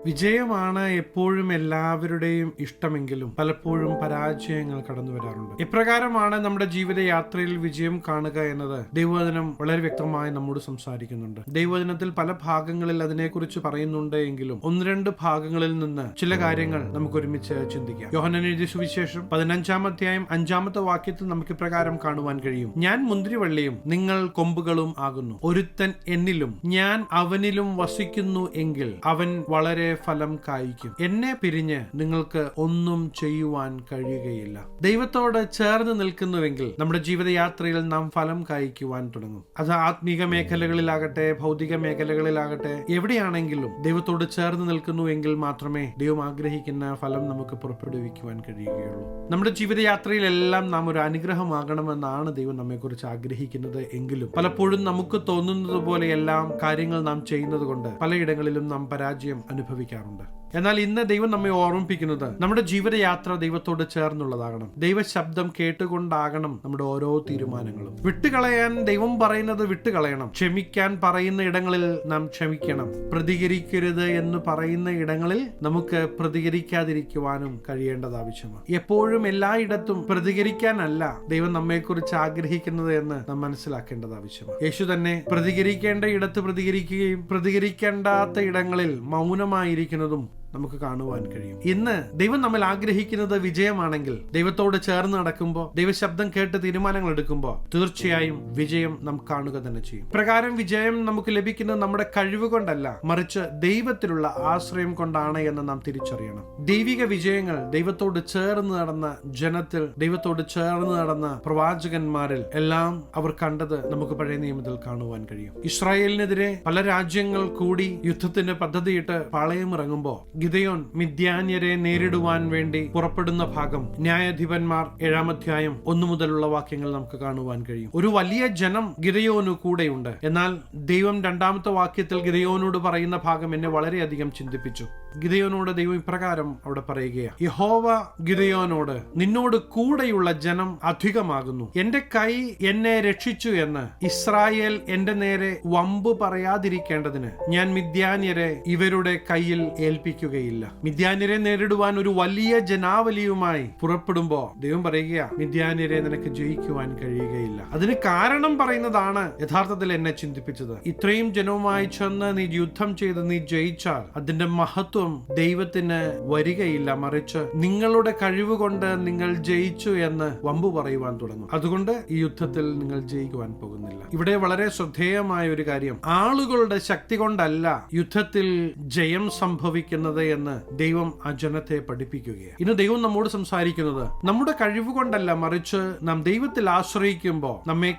വിജയമാണ് എപ്പോഴും എല്ലാവരുടെയും ഇഷ്ടമെങ്കിലും പലപ്പോഴും പരാജയങ്ങൾ കടന്നു വരാറുണ്ട്. ഇപ്രകാരമാണ് നമ്മുടെ ജീവിതയാത്രയിൽ വിജയം കാണുക എന്നത് ദൈവവചനം വളരെ വ്യക്തമായി നമ്മോട് സംസാരിക്കുന്നുണ്ട്. ദൈവവചനത്തിൽ പല ഭാഗങ്ങളിൽ അതിനെക്കുറിച്ച് പറയുന്നുണ്ട് എങ്കിലും ഒന്ന് രണ്ട് ഭാഗങ്ങളിൽ നിന്ന് ചില കാര്യങ്ങൾ നമുക്ക് ഒരുമിച്ച് ചിന്തിക്കാം. യോഹന്നാൻ എഴുതിയ സുവിശേഷം 15-ാം അധ്യായം 5-ാമത്തെ വാക്യത്തിൽ നമുക്ക് ഇപ്രകാരം കാണുവാൻ കഴിയും: ഞാൻ മുന്തിരിവള്ളിയും നിങ്ങൾ കൊമ്പുകളും ആകുന്നു. ഒരുത്തൻ എന്നിലും ഞാൻ അവനിലും വസിക്കുന്നു എങ്കിൽ അവൻ വളരെ ഫലം കായ്ക്കും. എന്നെ പിരിഞ്ഞ് നിങ്ങൾക്ക് ഒന്നും ചെയ്യുവാൻ കഴിയുകയില്ല. ദൈവത്തോട് ചേർന്ന് നിൽക്കുന്നുവെങ്കിൽ നമ്മുടെ ജീവിതയാത്രയിൽ നാം ഫലം കായ്ക്കുവാൻ തുടങ്ങും. അത് ആത്മീക മേഖലകളിലാകട്ടെ, ഭൗതിക മേഖലകളിലാകട്ടെ, എവിടെയാണെങ്കിലും ദൈവത്തോട് ചേർന്ന് നിൽക്കുന്നുവെങ്കിൽ മാത്രമേ ദൈവം ആഗ്രഹിക്കുന്ന ഫലം നമുക്ക് പുറപ്പെടുവിക്കുവാൻ കഴിയുകയുള്ളൂ. നമ്മുടെ ജീവിതയാത്രയിലെല്ലാം നാം ഒരു അനുഗ്രഹമാകണമെന്നാണ് ദൈവം നമ്മെക്കുറിച്ച് ആഗ്രഹിക്കുന്നത് എങ്കിലും പലപ്പോഴും നമുക്ക് തോന്നുന്നത് പോലെ എല്ലാം കാര്യങ്ങൾ നാം ചെയ്യുന്നത് കൊണ്ട് പലയിടങ്ങളിലും നാം പരാജയം അനുഭവിക്കാറുണ്ട്. എന്നാൽ ഇന്ന് ദൈവം നമ്മെ ഓർമ്മിപ്പിക്കുന്നത് നമ്മുടെ ജീവിതയാത്ര ദൈവത്തോട് ചേർന്നുള്ളതാകണം. ദൈവശബ്ദം കേട്ടുകൊണ്ടാകണം നമ്മുടെ ഓരോ തീരുമാനങ്ങളും. വിട്ടുകളയാൻ ദൈവം പറയുന്നത് വിട്ടുകളയണം. ക്ഷമിക്കാൻ പറയുന്ന ഇടങ്ങളിൽ നാം ക്ഷമിക്കണം. പ്രതികരിക്കരുത് എന്ന് പറയുന്ന ഇടങ്ങളിൽ നമുക്ക് പ്രതികരിക്കാതിരിക്കുവാനും കഴിയേണ്ടത് ആവശ്യമാണ്. എപ്പോഴും എല്ലായിടത്തും പ്രതികരിക്കാനല്ല ദൈവം നമ്മെക്കുറിച്ച് ആഗ്രഹിക്കുന്നത് എന്ന് നാം മനസ്സിലാക്കേണ്ടത് ആവശ്യമാണ്. യേശു തന്നെ പ്രതികരിക്കേണ്ട ഇടത്ത് പ്രതികരിക്കുകയും പ്രതികരിക്കേണ്ടാത്ത ഇടങ്ങളിൽ മൗനമായിരിക്കുന്നതും നമുക്ക് കാണുവാൻ കഴിയും. ഇന്ന് ദൈവം നമ്മൾ ആഗ്രഹിക്കുന്നത് വിജയമാണെങ്കിൽ, ദൈവത്തോട് ചേർന്ന് നടക്കുമ്പോൾ, ദൈവശബ്ദം കേട്ട് തീരുമാനങ്ങൾ എടുക്കുമ്പോൾ തീർച്ചയായും വിജയം നാം കാണുക തന്നെ ചെയ്യും. പ്രകാരം വിജയം നമുക്ക് ലഭിക്കുന്നത് നമ്മുടെ കഴിവ് കൊണ്ടല്ല, മറിച്ച് ദൈവത്തിലുള്ള ആശ്രയം കൊണ്ടാണ് എന്ന് നാം തിരിച്ചറിയണം. ദൈവിക വിജയങ്ങൾ ദൈവത്തോട് ചേർന്ന് നടന്ന ജനത്തിൽ, ദൈവത്തോട് ചേർന്ന് നടന്ന പ്രവാചകന്മാരിൽ എല്ലാം അവർ കണ്ടത് നമുക്ക് പഴയ നിയമത്തിൽ കാണുവാൻ കഴിയും. ഇസ്രായേലിനെതിരെ പല രാജ്യങ്ങൾ കൂടി യുദ്ധത്തിന് പദ്ധതിയിട്ട് പാളയമിറങ്ങുമ്പോൾ ഗിദെയോൻ മിദ്യാന്യരെ നേരിടുവാൻ വേണ്ടി പുറപ്പെടുന്ന ഭാഗം ന്യായാധിപന്മാർ 7-ാം അധ്യായം 1 മുതലുള്ള വാക്യങ്ങൾ നമുക്ക് കാണുവാൻ കഴിയും. ഒരു വലിയ ജനം ഗിദെയോനു കൂടെയുണ്ട്. എന്നാൽ ദൈവം 2-ാമത്തെ വാക്യത്തിൽ ഗിദെയോനോട് പറയുന്ന ഭാഗം എന്നെ വളരെയധികം ചിന്തിപ്പിച്ചു. ഗിദെയോനോട് ദൈവം ഇപ്രകാരം അവിടെ പറയുകയാണ്: യഹോവ ഗിദെയോനോട്, നിന്നോട് കൂടെയുള്ള ജനം അധികമാകുന്നു. എന്റെ കൈ എന്നെ രക്ഷിച്ചു എന്ന് ഇസ്രായേൽ എന്റെ നേരെ വമ്പ് പറയാതിരിക്കേണ്ടതിന് ഞാൻ മിദ്യാന്യരെ ഇവരുടെ കയ്യിൽ ഏൽപ്പിക്കുക. മിദ്യാന്യരെ നേരിടുവാൻ ഒരു വലിയ ജനാവലിയുമായി പുറപ്പെടുമ്പോ ദൈവം പറയുക, മിദ്യാന്യരെ നിനക്ക് ജയിക്കുവാൻ കഴിയുകയില്ല. അതിന് കാരണം പറയുന്നതാണ് യഥാർത്ഥത്തിൽ എന്നെ ചിന്തിപ്പിച്ചത്. ഇത്രയും ജനവുമായി ചെന്ന് നീ യുദ്ധം ചെയ്ത് നീ ജയിച്ചാൽ അതിന്റെ മഹത്വം ദൈവത്തിന് വരികയില്ല, മറിച്ച് നിങ്ങളുടെ കഴിവ് കൊണ്ട് നിങ്ങൾ ജയിച്ചു എന്ന് വമ്പു പറയുവാൻ തുടങ്ങും. അതുകൊണ്ട് ഈ യുദ്ധത്തിൽ നിങ്ങൾ ജയിക്കുവാൻ പോകുന്നില്ല. ഇവിടെ വളരെ ശ്രദ്ധേയമായ ഒരു കാര്യം, ആളുകളുടെ ശക്തി കൊണ്ടല്ല യുദ്ധത്തിൽ ജയം സംഭവിക്കുന്നത് എന്ന് ദൈവം ആ ജനത്തെ പഠിപ്പിക്കുകയാണ്. ഇന്ന് ദൈവം നമ്മോട് സംസാരിക്കുന്നത് നമ്മുടെ കഴിവ് കൊണ്ടല്ല, മറിച്ച് നാം ദൈവത്തിൽ ആശ്രയിക്കുമ്പോൾ നമ്മെ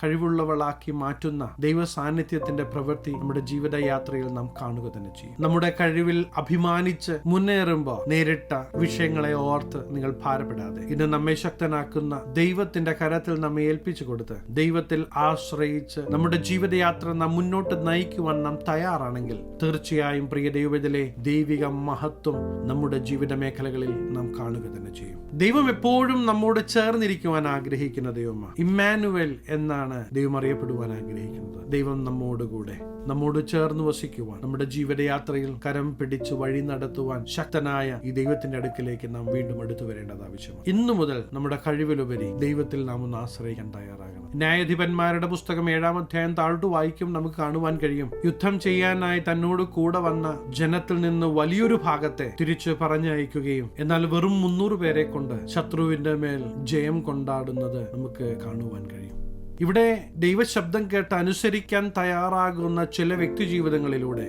കഴിവുള്ളവളാക്കി മാറ്റുന്ന ദൈവ സാന്നിധ്യത്തിന്റെ പ്രവൃത്തി നമ്മുടെ ജീവിതയാത്രയിൽ നാം കാണുക തന്നെ ചെയ്യും. നമ്മുടെ കഴിവിൽ അഭിമാനിച്ച് മുന്നേറുമ്പോൾ നേരിട്ട വിഷയങ്ങളെ ഓർത്ത് നിങ്ങൾ ഭാരപ്പെടാതെ ഇന്ന് നമ്മെ ശക്തനാക്കുന്ന ദൈവത്തിന്റെ കരത്തിൽ നമ്മെ ഏൽപ്പിച്ചു കൊടുത്ത് ദൈവത്തിൽ ആശ്രയിച്ച് നമ്മുടെ ജീവിതയാത്ര നാം മുന്നോട്ട് നയിക്കുവാൻ നാം തയ്യാറാണെങ്കിൽ തീർച്ചയായും പ്രിയ ദൈവത്തിലെ ദൈവിക മഹത്വം നമ്മുടെ ജീവിത മേഖലകളിൽ നാം കാണുക തന്നെ ചെയ്യും. ദൈവം എപ്പോഴും നമ്മോട് ചേർന്നിരിക്കുവാൻ ആഗ്രഹിക്കുന്ന ദൈവമാണ്. ഇമ്മാനുവേൽ എന്നാണ് ദൈവം അറിയപ്പെടുവാൻ ആഗ്രഹിക്കുന്നത്. ദൈവം നമ്മോട് ചേർന്ന് വസിക്കുവാൻ, നമ്മുടെ ജീവിതയാത്രയിൽ കരം പിടിച്ച് വഴി നടത്തുവാൻ ശക്തനായ ഈ ദൈവത്തിന്റെ അടുക്കിലേക്ക് നാം വീണ്ടും അടുത്തു വരേണ്ടത് ആവശ്യമാണ്. ഇന്നു മുതൽ നമ്മുടെ കഴിവിലുപരി ദൈവത്തിൽ നാം ഒന്ന് ആശ്രയിക്കാൻ തയ്യാറാകണം. ന്യായാധിപന്മാരുടെ പുസ്തകം 7-ാം അധ്യായം താഴോട്ട് വായിക്കും നമുക്ക് കാണുവാൻ കഴിയും, യുദ്ധം ചെയ്യാനായി തന്നോട് കൂടെ വന്ന ജനത്തിൽ നിന്ന് വലിയൊരു ഭാഗത്തെ തിരിച്ച് പറഞ്ഞയക്കുകയും എന്നാൽ വെറും 300 പേരെ കൊണ്ട് ശത്രുവിന്റെ മേൽ ജയം കൊണ്ടാടുന്നത് നമുക്ക് കാണുവാൻ കഴിയും. ഇവിടെ ദൈവശബ്ദം കേട്ട് അനുസരിക്കാൻ തയ്യാറാകുന്ന ചില വ്യക്തി ജീവിതങ്ങളിലൂടെ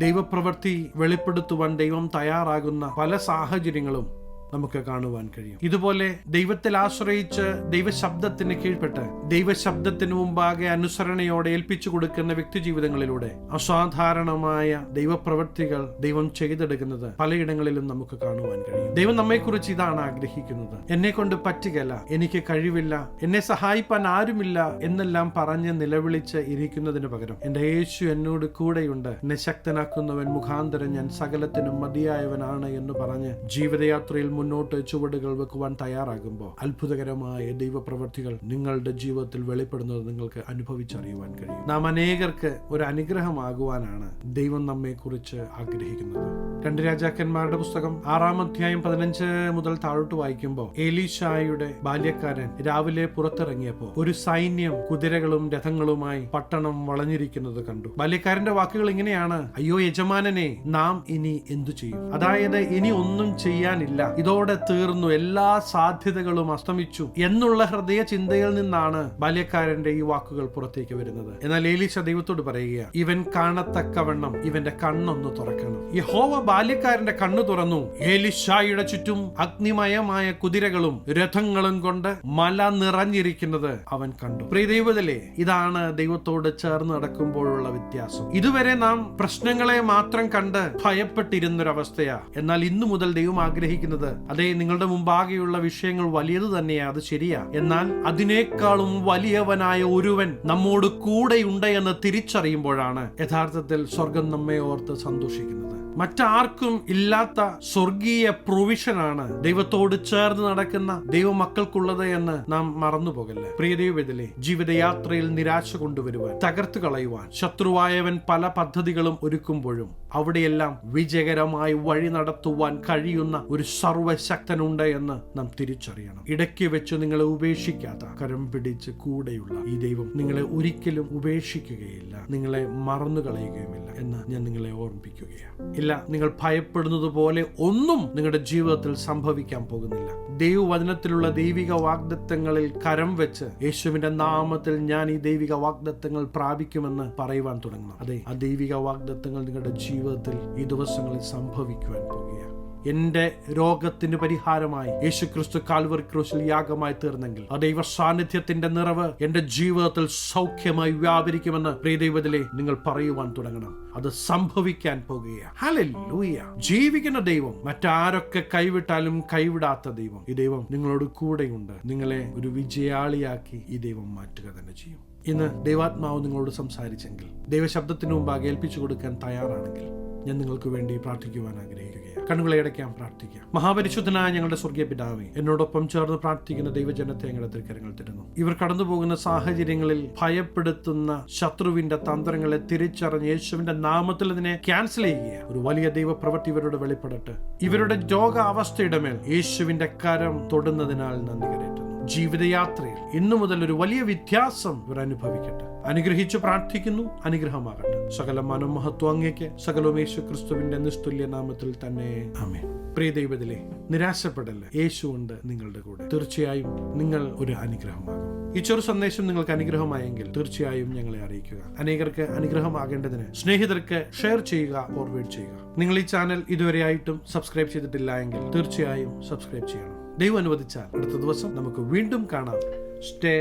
ദൈവപ്രവൃത്തി വെളിപ്പെടുത്തുവാൻ ദൈവം തയ്യാറാകുന്ന പല സാഹചര്യങ്ങളും നമുക്ക് കാണുവാൻ കഴിയും. ഇതുപോലെ ദൈവത്തിൽ ആശ്രയിച്ച് ദൈവശബ്ദത്തിന് കീഴ്പ്പെട്ട് ദൈവശബ്ദത്തിന് മുമ്പാകെ അനുസരണയോടെ ഏൽപ്പിച്ചു കൊടുക്കുന്ന വ്യക്തി ജീവിതങ്ങളിലൂടെ അസാധാരണമായ ദൈവപ്രവൃത്തികൾ ദൈവം ചെയ്തെടുക്കുന്നത് പലയിടങ്ങളിലും നമുക്ക് കാണുവാൻ കഴിയും. ദൈവം നമ്മെക്കുറിച്ച് ഇതാണ് ആഗ്രഹിക്കുന്നത്. എന്നെ കൊണ്ട് പറ്റുകയില്ല, എനിക്ക് കഴിവില്ല, എന്നെ സഹായിപ്പാൻ ആരുമില്ല എന്നെല്ലാം പറഞ്ഞ് നിലവിളിച്ച് ഇരിക്കുന്നതിന് പകരം എന്റെ യേശു എന്നോട് കൂടെയുണ്ട്, എന്നെ ശക്തനാക്കുന്നവൻ മുഖാന്തരം ഞാൻ സകലത്തിനും മതിയായവനാണ് എന്ന് പറഞ്ഞ് ജീവിതയാത്രയിൽ മുന്നോട്ട് ചുവടുകൾ വെക്കുവാൻ തയ്യാറാകുമ്പോൾ അത്ഭുതകരമായ ദൈവപ്രവൃത്തികൾ നിങ്ങളുടെ ജീവിതത്തിൽ വെളിപ്പെടുന്നത് നിങ്ങൾക്ക് അനുഭവിച്ചറിയുവാൻ കഴിയും. നാം അനേകർക്ക് ഒരു അനുഗ്രഹമാകുവാനാണ് ദൈവം നമ്മെ കുറിച്ച് ആഗ്രഹിക്കുന്നത്. 2 രാജാക്കന്മാരുടെ പുസ്തകം 6-ാം അധ്യായം 15 മുതൽ താഴോട്ട് വായിക്കുമ്പോൾ എലീശായുടെ ബാല്യക്കാരൻ രാവിലെ പുറത്തിറങ്ങിയപ്പോൾ ഒരു സൈന്യം കുതിരകളും രഥങ്ങളുമായി പട്ടണം വളഞ്ഞിരിക്കുന്നത് കണ്ടു. ബാല്യക്കാരന്റെ വാക്കുകൾ ഇങ്ങനെയാണ്: അയ്യോ യജമാനനെ, നാം ഇനി എന്തു ചെയ്യും? അതായത് ഇനി ഒന്നും ചെയ്യാനില്ല, ഇതോടെ തീർന്നു, എല്ലാ സാധ്യതകളും അസ്തമിച്ചു എന്നുള്ള ഹൃദയ ചിന്തയിൽ നിന്നാണ് ബാല്യക്കാരന്റെ ഈ വാക്കുകൾ പുറത്തേക്ക് വരുന്നത്. എന്നാൽ എലീശ ദൈവത്തോട് പറയുക, ഇവൻ കാണത്തക്കവണ്ണം ഇവന്റെ കണ്ണൊന്ന് തുറക്കണം. യഹോവ ബാല്യക്കാരന്റെ കണ്ണു തുറന്നു. എലീശായുടെ ചുറ്റും അഗ്നിമയമായ കുതിരകളും രഥങ്ങളും കൊണ്ട് മല നിറഞ്ഞിരിക്കുന്നത് അവൻ കണ്ടു. പ്രിയ ദൈവത്തിലെ, ഇതാണ് ദൈവത്തോട് ചേർന്ന് നടക്കുമ്പോഴുള്ള വ്യത്യാസം. ഇതുവരെ നാം പ്രശ്നങ്ങളെ മാത്രം കണ്ട് ഭയപ്പെട്ടിരുന്നൊരവസ്ഥയാ. എന്നാൽ ഇന്നു മുതൽ ദൈവം ആഗ്രഹിക്കുന്നത്, അതേ നിങ്ങളുടെ മുമ്പാകെയുള്ള വിഷയങ്ങൾ വലിയത് തന്നെയാ, അത് ശരിയാ, എന്നാൽ അതിനേക്കാളും വലിയവനായ ഒരുവൻ നമ്മോട് കൂടെയുണ്ട് എന്ന് തിരിച്ചറിയുമ്പോഴാണ് യഥാർത്ഥത്തിൽ സ്വർഗം നമ്മെ ഓർത്ത് സന്തോഷിക്കുന്നത്. മറ്റാർക്കും ഇല്ലാത്ത സ്വർഗീയ പ്രൊവിഷനാണ് ദൈവത്തോട് ചേർന്ന് നടക്കുന്ന ദൈവമക്കൾക്കുള്ളത് എന്ന് നാം മറന്നുപോകല്ല. പ്രിയ ദൈവത്തിലെ, ജീവിതയാത്രയിൽ നിരാശ കൊണ്ടുവരുവാൻ, തകർത്തു കളയുവാൻ ശത്രുവായവൻ പല പദ്ധതികളും ഒരുക്കുമ്പോഴും അവിടെയെല്ലാം വിജയകരമായി വഴി നടത്തുവാൻ കഴിയുന്ന ഒരു സർവശക്തനുണ്ട് എന്ന് നാം തിരിച്ചറിയണം. ഇടയ്ക്ക് വെച്ച് നിങ്ങളെ ഉപേക്ഷിക്കാത്ത, കരം പിടിച്ച് കൂടെയുള്ള ഈ ദൈവം നിങ്ങളെ ഒരിക്കലും ഉപേക്ഷിക്കുകയില്ല, നിങ്ങളെ മറന്നു കളയുകയുമില്ല എന്ന് ഞാൻ നിങ്ങളെ ഓർമ്മിപ്പിക്കുകയാണ്. ഇല്ല, നിങ്ങൾ ഭയപ്പെടുന്നത് പോലെ ഒന്നും നിങ്ങളുടെ ജീവിതത്തിൽ സംഭവിക്കാൻ പോകുന്നില്ല. ദൈവവചനത്തിലുള്ള ദൈവിക വാഗ്ദത്തങ്ങളിൽ കരം വെച്ച് യേശുവിന്റെ നാമത്തിൽ ഞാൻ ഈ ദൈവിക വാഗ്ദത്തങ്ങൾ പ്രാപിക്കുമെന്ന് പറയുവാൻ തുടങ്ങണം. അതെ, ആ ദൈവിക വാഗ്ദത്തങ്ങൾ നിങ്ങളുടെ ജീവിതത്തിൽ ഈ ദിവസങ്ങളിൽ സംഭവിക്കുവാൻ പോകുകയാണ്. എന്റെ രോഗത്തിന് പരിഹാരമായി യേശുക്രിസ്തു കാൽവറി ക്രൂശിൽ യാഗമായി തീർന്നെങ്കിൽ ആ ദൈവ സാന്നിധ്യത്തിന്റെ നിറവ് എന്റെ ജീവിതത്തിൽ സൗഖ്യമായി വ്യാപരിക്കുമെന്ന് പ്രിയ ദൈവത്തിലെ നിങ്ങൾ പറയുവാൻ തുടങ്ങണം. അത് സംഭവിക്കാൻ പോകുകയാണ്. ഹല്ലേലൂയ! ജീവിക്കുന്ന ദൈവം, മറ്റാരൊക്കെ കൈവിട്ടാലും കൈവിടാത്ത ദൈവം, ഈ ദൈവം നിങ്ങളോട് കൂടെയുണ്ട്. നിങ്ങളെ ഒരു വിജയാളിയാക്കി ഈ ദൈവം മാറ്റുക തന്നെ ചെയ്യും. ഇന്ന് ദൈവാത്മാവ് നിങ്ങളോട് സംസാരിച്ചെങ്കിൽ, ദൈവശബ്ദത്തിന് മുമ്പാകെ ഏൽപ്പിച്ചു കൊടുക്കാൻ തയ്യാറാണെങ്കിൽ ഞാൻ നിങ്ങൾക്ക് വേണ്ടി പ്രാർത്ഥിക്കുവാൻ ആഗ്രഹിക്കുകയാണ്. കണ്ണുകളെ അടയ്ക്കാം, പ്രാർത്ഥിക്കാം. മഹാപരിശുദ്ധനായ ഞങ്ങളുടെ സ്വർഗീയ പിതാവേ, എന്നോടൊപ്പം ചേർന്ന് പ്രാർത്ഥിക്കുന്ന ദൈവജനത്തെ ഞങ്ങളുടെ തൃക്കരങ്ങൾ തരുന്നു. ഇവർ കടന്നു പോകുന്ന സാഹചര്യങ്ങളിൽ ഭയപ്പെടുത്തുന്ന ശത്രുവിന്റെ തന്ത്രങ്ങളെ തിരിച്ചറിഞ്ഞ് യേശുവിന്റെ നാമത്തിൽ അതിനെ ക്യാൻസൽ ചെയ്യുക. ഒരു വലിയ ദൈവപ്രവൃത്തി ഇവരോട് വെളിപ്പെടട്ടെ. ഇവരുടെ രോഗാവസ്ഥയുടെ മേൽ യേശുവിന്റെ കരം തൊടുന്നതിനാൽ നന്ദി കരേറ്റുന്നു. ജീവിതയാത്രയിൽ ഇന്നു മുതൽ ഒരു വലിയ വ്യത്യാസം ഇവർ അനുഭവിക്കട്ടെ. അനുഗ്രഹിച്ചു പ്രാർത്ഥിക്കുന്നു. അനുഗ്രഹമാകട്ടെ. സകല മനോമഹത്വം അങ്ങേക്ക്, സകലവും യേശു ക്രിസ്തുവിന്റെ നിസ്തുല്യ നാമത്തിൽ തന്നെ, ആമേൻ. പ്രിയ ദൈവത്തിലെ, നിരാശപ്പെടല്ല, യേശു ഉണ്ട് നിങ്ങളുടെ കൂടെ. തീർച്ചയായും നിങ്ങൾ ഒരു അനുഗ്രഹമാകും. ഈ ചെറു സന്ദേശം നിങ്ങൾക്ക് അനുഗ്രഹമായെങ്കിൽ തീർച്ചയായും ഞങ്ങളെ അറിയിക്കുക. അനേകർക്ക് അനുഗ്രഹമാകേണ്ടതിന് സ്നേഹിതർക്ക് ഷെയർ ചെയ്യുക, ഫോർവേഡ് ചെയ്യുക. നിങ്ങൾ ഈ ചാനൽ ഇതുവരെയായിട്ടും സബ്സ്ക്രൈബ് ചെയ്തിട്ടില്ല എങ്കിൽ തീർച്ചയായും സബ്സ്ക്രൈബ് ചെയ്യണം. ദൈവം അനുവദിച്ചാൽ അടുത്ത ദിവസം നമുക്ക് വീണ്ടും കാണാം. Stay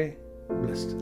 blessed.